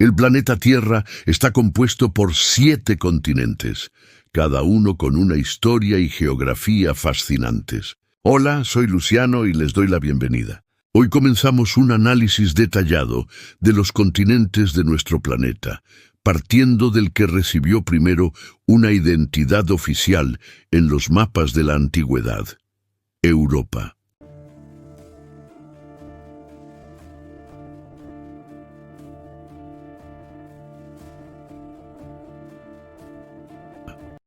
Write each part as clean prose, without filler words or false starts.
El planeta Tierra está compuesto por 7 continentes, cada uno con una historia y geografía fascinantes. Hola, soy Luciano y les doy la bienvenida. Hoy comenzamos un análisis detallado de los continentes de nuestro planeta, partiendo del que recibió primero una identidad oficial en los mapas de la antigüedad: Europa.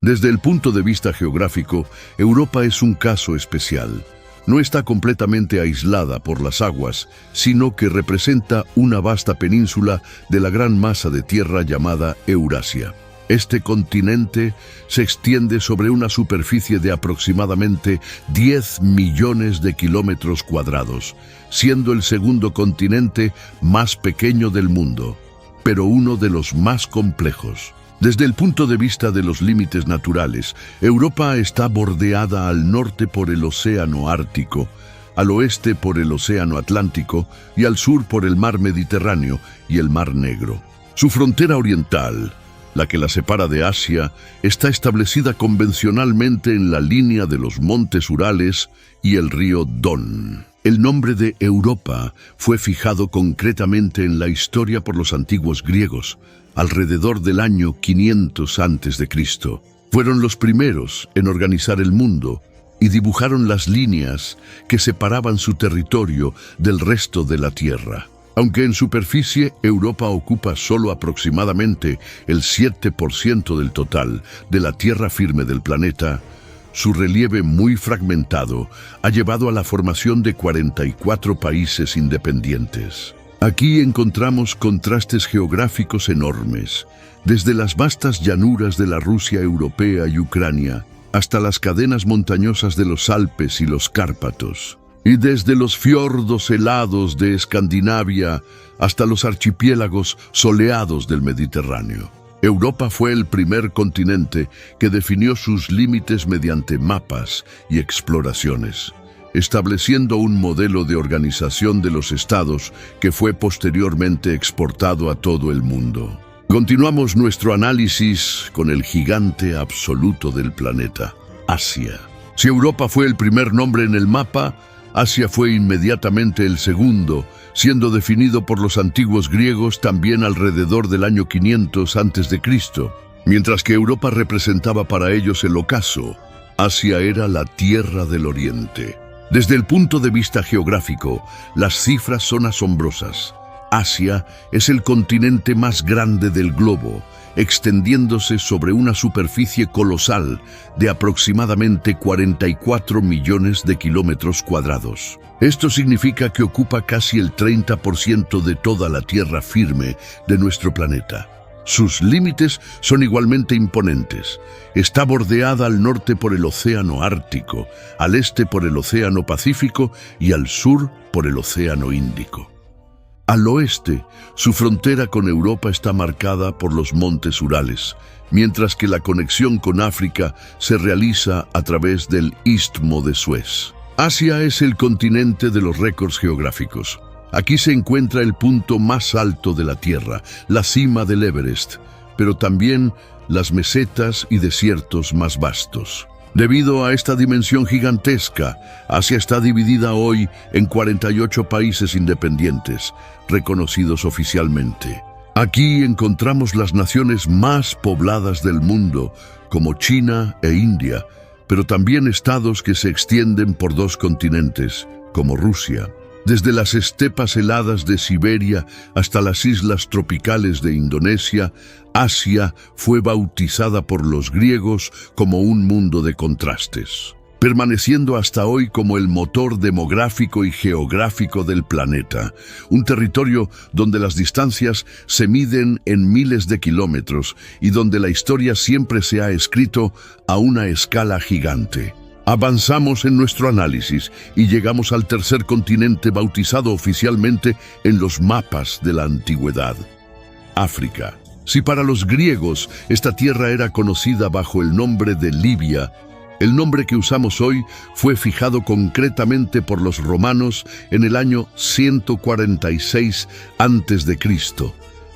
Desde el punto de vista geográfico, Europa es un caso especial. No está completamente aislada por las aguas, sino que representa una vasta península de la gran masa de tierra llamada Eurasia. Este continente se extiende sobre una superficie de aproximadamente 10 millones de kilómetros cuadrados, siendo el segundo continente más pequeño del mundo, pero uno de los más complejos. Desde el punto de vista de los límites naturales, Europa está bordeada al norte por el Océano Ártico, al oeste por el Océano Atlántico y al sur por el Mar Mediterráneo y el Mar Negro. Su frontera oriental, la que la separa de Asia, está establecida convencionalmente en la línea de los montes Urales y el río Don. El nombre de Europa fue fijado concretamente en la historia por los antiguos griegos, alrededor del año 500 a.C. Fueron los primeros en organizar el mundo y dibujaron las líneas que separaban su territorio del resto de la Tierra. Aunque en superficie Europa ocupa solo aproximadamente el 7% del total de la tierra firme del planeta, su relieve muy fragmentado ha llevado a la formación de 44 países independientes. Aquí encontramos contrastes geográficos enormes, desde las vastas llanuras de la Rusia europea y Ucrania, hasta las cadenas montañosas de los Alpes y los Cárpatos, y desde los fiordos helados de Escandinavia hasta los archipiélagos soleados del Mediterráneo. Europa fue el primer continente que definió sus límites mediante mapas y exploraciones, estableciendo un modelo de organización de los estados que fue posteriormente exportado a todo el mundo. Continuamos nuestro análisis con el gigante absoluto del planeta, Asia. Si Europa fue el primer nombre en el mapa, Asia fue inmediatamente el segundo, siendo definido por los antiguos griegos también alrededor del año 500 a.C. Mientras que Europa representaba para ellos el ocaso, Asia era la tierra del oriente. Desde el punto de vista geográfico, las cifras son asombrosas. Asia es el continente más grande del globo, extendiéndose sobre una superficie colosal de aproximadamente 44 millones de kilómetros cuadrados. Esto significa que ocupa casi el 30% de toda la tierra firme de nuestro planeta. Sus límites son igualmente imponentes. Está bordeada al norte por el Océano Ártico, al este por el Océano Pacífico y al sur por el Océano Índico. Al oeste, su frontera con Europa está marcada por los montes Urales, mientras que la conexión con África se realiza a través del Istmo de Suez. Asia es el continente de los récords geográficos. Aquí se encuentra el punto más alto de la Tierra, la cima del Everest, pero también las mesetas y desiertos más vastos. Debido a esta dimensión gigantesca, Asia está dividida hoy en 48 países independientes, reconocidos oficialmente. Aquí encontramos las naciones más pobladas del mundo, como China e India, pero también estados que se extienden por 2 continentes, como Rusia. Desde las estepas heladas de Siberia hasta las islas tropicales de Indonesia, Asia fue bautizada por los griegos como un mundo de contrastes, permaneciendo hasta hoy como el motor demográfico y geográfico del planeta, un territorio donde las distancias se miden en miles de kilómetros y donde la historia siempre se ha escrito a una escala gigante. Avanzamos en nuestro análisis y llegamos al tercer continente bautizado oficialmente en los mapas de la antigüedad: África. Si para los griegos esta tierra era conocida bajo el nombre de Libia, el nombre que usamos hoy fue fijado concretamente por los romanos en el año 146 a.C.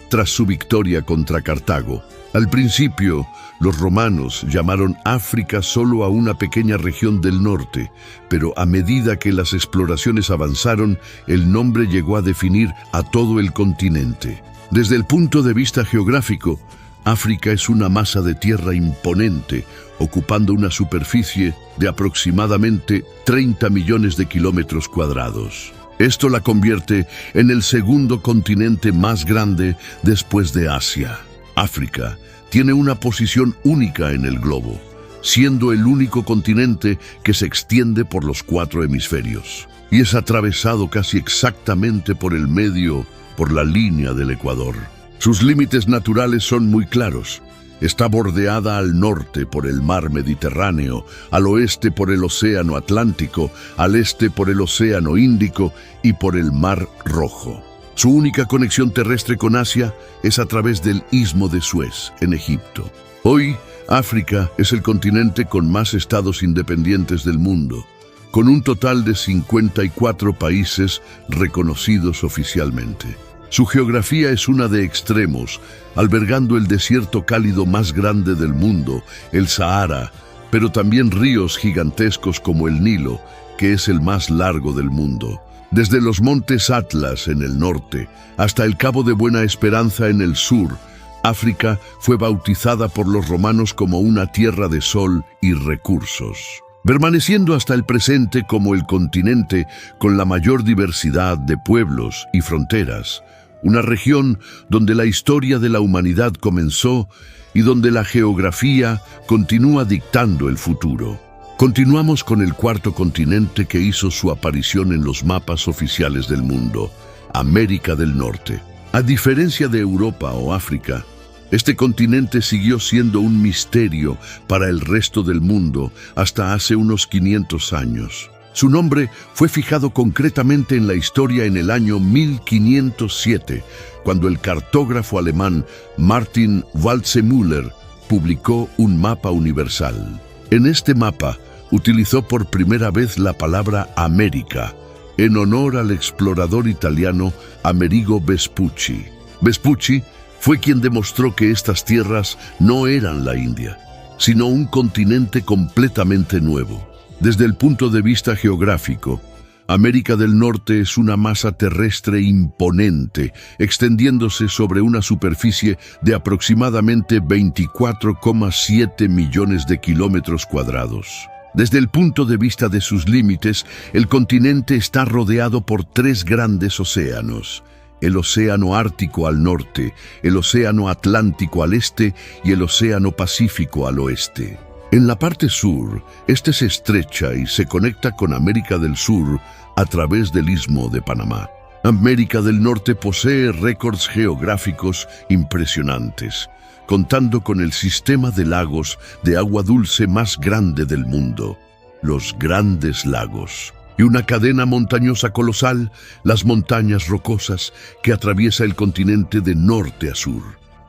tras su victoria contra Cartago. Al principio, los romanos llamaron África solo a una pequeña región del norte, pero a medida que las exploraciones avanzaron, el nombre llegó a definir a todo el continente. Desde el punto de vista geográfico, África es una masa de tierra imponente, ocupando una superficie de aproximadamente 30 millones de kilómetros cuadrados. Esto la convierte en el segundo continente más grande después de Asia. África tiene una posición única en el globo, siendo el único continente que se extiende por los 4 hemisferios, y es atravesado casi exactamente por el medio por la línea del Ecuador. Sus límites naturales son muy claros. Está bordeada al norte por el mar Mediterráneo, al oeste por el océano Atlántico, al este por el océano Índico y por el mar Rojo. Su única conexión terrestre con Asia es a través del Istmo de Suez, en Egipto. Hoy, África es el continente con más estados independientes del mundo, con un total de 54 países reconocidos oficialmente. Su geografía es una de extremos, albergando el desierto cálido más grande del mundo, el Sahara, pero también ríos gigantescos como el Nilo, que es el más largo del mundo. Desde los montes Atlas en el norte hasta el Cabo de Buena Esperanza en el sur, África fue bautizada por los romanos como una tierra de sol y recursos, permaneciendo hasta el presente como el continente con la mayor diversidad de pueblos y fronteras, una región donde la historia de la humanidad comenzó y donde la geografía continúa dictando el futuro. Continuamos con el cuarto continente que hizo su aparición en los mapas oficiales del mundo, América del Norte. A diferencia de Europa o África, este continente siguió siendo un misterio para el resto del mundo hasta hace unos 500 años. Su nombre fue fijado concretamente en la historia en el año 1507, cuando el cartógrafo alemán Martin Waldseemüller publicó un mapa universal. En este mapa utilizó por primera vez la palabra América, en honor al explorador italiano Amerigo Vespucci. Vespucci fue quien demostró que estas tierras no eran la India, sino un continente completamente nuevo. Desde el punto de vista geográfico, América del Norte es una masa terrestre imponente, extendiéndose sobre una superficie de aproximadamente 24,7 millones de kilómetros cuadrados. Desde el punto de vista de sus límites, el continente está rodeado por 3 grandes océanos: el Océano Ártico al norte, el Océano Atlántico al este y el Océano Pacífico al oeste. En la parte sur, este se estrecha y se conecta con América del Sur a través del Istmo de Panamá. América del Norte posee récords geográficos impresionantes, contando con el sistema de lagos de agua dulce más grande del mundo, los Grandes Lagos, y una cadena montañosa colosal, las Montañas Rocosas, que atraviesa el continente de norte a sur.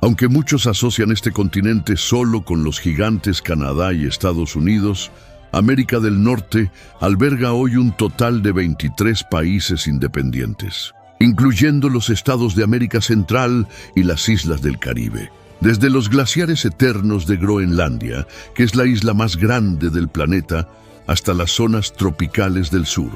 Aunque muchos asocian este continente solo con los gigantes Canadá y Estados Unidos, América del Norte alberga hoy un total de 23 países independientes, incluyendo los estados de América Central y las islas del Caribe. Desde los glaciares eternos de Groenlandia, que es la isla más grande del planeta, hasta las zonas tropicales del sur.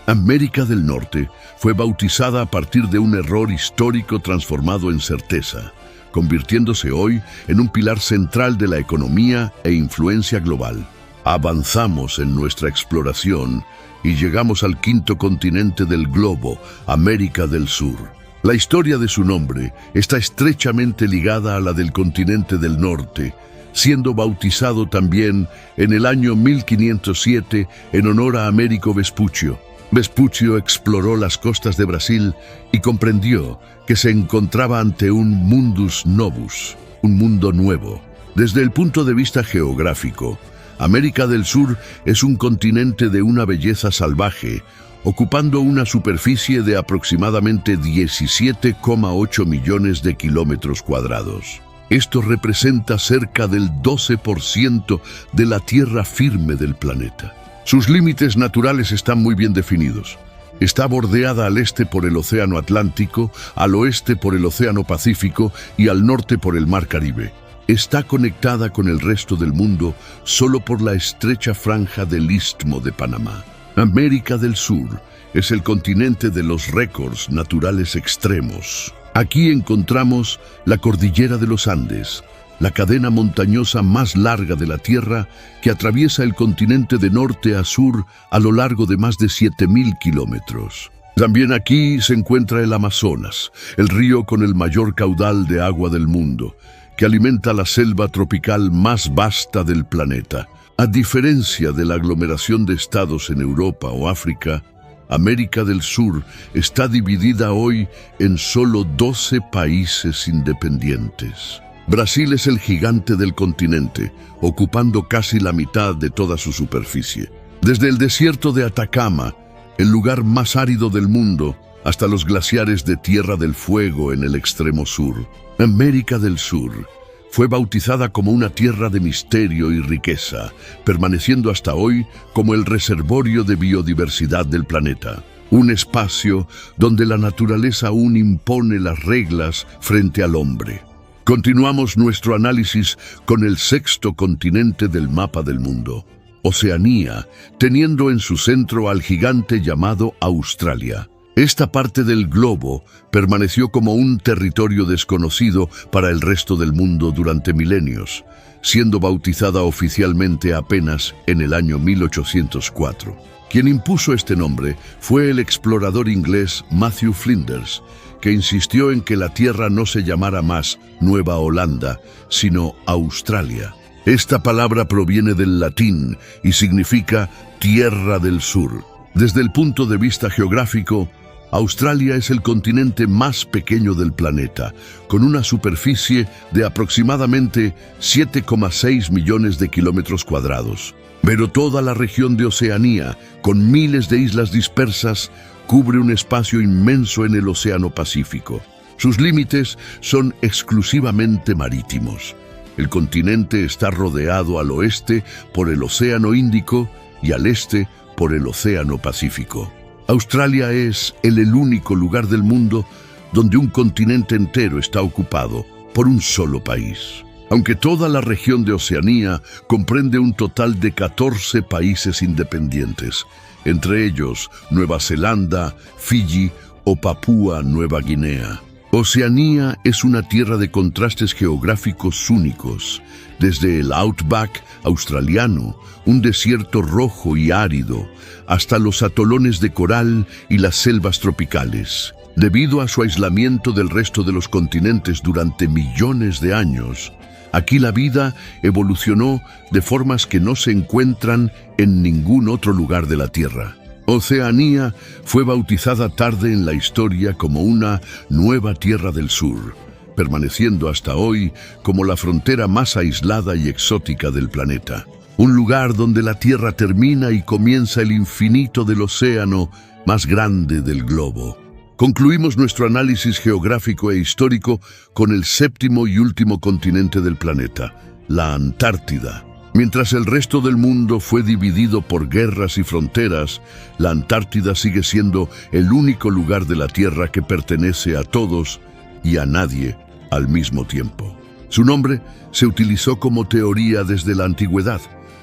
América del Norte fue bautizada a partir de un error histórico transformado en certeza, convirtiéndose hoy en un pilar central de la economía e influencia global. Avanzamos en nuestra exploración y llegamos al quinto continente del globo, América del Sur. La historia de su nombre está estrechamente ligada a la del continente del norte, siendo bautizado también en el año 1507 en honor a Amerigo Vespuccio. Vespuccio exploró las costas de Brasil y comprendió que se encontraba ante un mundus novus, un mundo nuevo. Desde el punto de vista geográfico, América del Sur es un continente de una belleza salvaje, ocupando una superficie de aproximadamente 17,8 millones de kilómetros cuadrados. Esto representa cerca del 12% de la tierra firme del planeta. Sus límites naturales están muy bien definidos. Está bordeada al este por el Océano Atlántico, al oeste por el Océano Pacífico y al norte por el Mar Caribe. Está conectada con el resto del mundo solo por la estrecha franja del Istmo de Panamá. América del Sur es el continente de los récords naturales extremos. Aquí encontramos la Cordillera de los Andes, la cadena montañosa más larga de la Tierra que atraviesa el continente de norte a sur a lo largo de más de 7.000 kilómetros. También aquí se encuentra el Amazonas, el río con el mayor caudal de agua del mundo, que alimenta la selva tropical más vasta del planeta. A diferencia de la aglomeración de estados en Europa o África, América del Sur está dividida hoy en solo 12 países independientes. Brasil es el gigante del continente, ocupando casi la mitad de toda su superficie. Desde el desierto de Atacama, el lugar más árido del mundo, hasta los glaciares de Tierra del Fuego en el extremo sur. América del Sur fue bautizada como una tierra de misterio y riqueza, permaneciendo hasta hoy como el reservorio de biodiversidad del planeta. Un espacio donde la naturaleza aún impone las reglas frente al hombre. Continuamos nuestro análisis con el sexto continente del mapa del mundo, Oceanía, teniendo en su centro al gigante llamado Australia. Esta parte del globo permaneció como un territorio desconocido para el resto del mundo durante milenios, siendo bautizada oficialmente apenas en el año 1804. Quien impuso este nombre fue el explorador inglés Matthew Flinders, que insistió en que la tierra no se llamara más Nueva Holanda, sino Australia. Esta palabra proviene del latín y significa Tierra del Sur. Desde el punto de vista geográfico, Australia es el continente más pequeño del planeta, con una superficie de aproximadamente 7,6 millones de kilómetros cuadrados. Pero toda la región de Oceanía, con miles de islas dispersas, cubre un espacio inmenso en el Océano Pacífico. Sus límites son exclusivamente marítimos. El continente está rodeado al oeste por el Océano Índico y al este por el Océano Pacífico. Australia es el único lugar del mundo donde un continente entero está ocupado por un solo país. Aunque toda la región de Oceanía comprende un total de 14 países independientes, entre ellos Nueva Zelanda, Fiji o Papúa Nueva Guinea. Oceanía es una tierra de contrastes geográficos únicos, desde el Outback australiano, un desierto rojo y árido, hasta los atolones de coral y las selvas tropicales. Debido a su aislamiento del resto de los continentes durante millones de años, aquí la vida evolucionó de formas que no se encuentran en ningún otro lugar de la Tierra. Oceanía fue bautizada tarde en la historia como una nueva Tierra del Sur, permaneciendo hasta hoy como la frontera más aislada y exótica del planeta. Un lugar donde la Tierra termina y comienza el infinito del océano más grande del globo. Concluimos nuestro análisis geográfico e histórico con el séptimo y último continente del planeta, la Antártida. Mientras el resto del mundo fue dividido por guerras y fronteras, la Antártida sigue siendo el único lugar de la Tierra que pertenece a todos y a nadie al mismo tiempo. Su nombre se utilizó como teoría desde la antigüedad,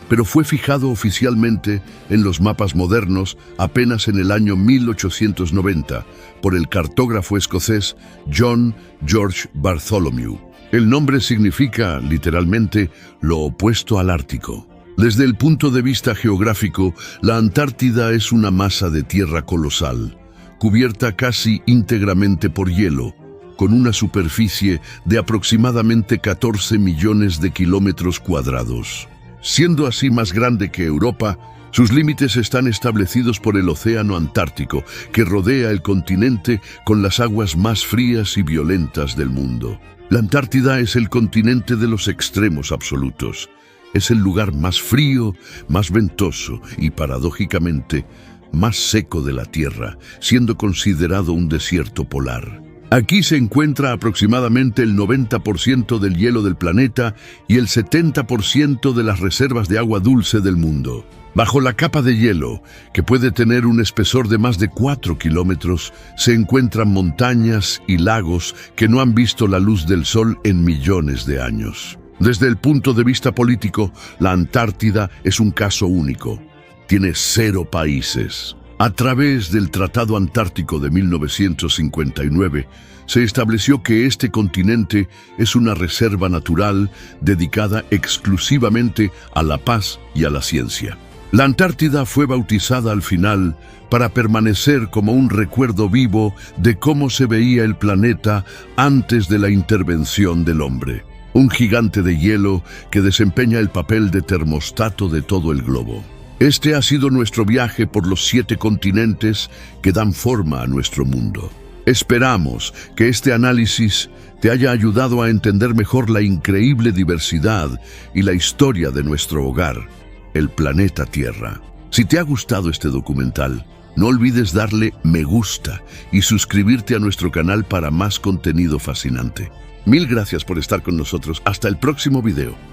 pero fue fijado oficialmente en los mapas modernos apenas en el año 1890 por el cartógrafo escocés John George Bartholomew. El nombre significa, literalmente, lo opuesto al Ártico. Desde el punto de vista geográfico, la Antártida es una masa de tierra colosal, cubierta casi íntegramente por hielo, con una superficie de aproximadamente 14 millones de kilómetros cuadrados. Siendo así más grande que Europa, sus límites están establecidos por el Océano Antártico, que rodea el continente con las aguas más frías y violentas del mundo. La Antártida es el continente de los extremos absolutos. Es el lugar más frío, más ventoso y, paradójicamente, más seco de la Tierra, siendo considerado un desierto polar. Aquí se encuentra aproximadamente el 90% del hielo del planeta y el 70% de las reservas de agua dulce del mundo. Bajo la capa de hielo, que puede tener un espesor de más de 4 kilómetros, se encuentran montañas y lagos que no han visto la luz del sol en millones de años. Desde el punto de vista político, la Antártida es un caso único. Tiene 0 países. A través del Tratado Antártico de 1959, se estableció que este continente es una reserva natural dedicada exclusivamente a la paz y a la ciencia. La Antártida fue bautizada al final para permanecer como un recuerdo vivo de cómo se veía el planeta antes de la intervención del hombre. Un gigante de hielo que desempeña el papel de termostato de todo el globo. Este ha sido nuestro viaje por los 7 continentes que dan forma a nuestro mundo. Esperamos que este análisis te haya ayudado a entender mejor la increíble diversidad y la historia de nuestro hogar, el planeta Tierra. Si te ha gustado este documental, no olvides darle me gusta y suscribirte a nuestro canal para más contenido fascinante. Mil gracias por estar con nosotros. Hasta el próximo video.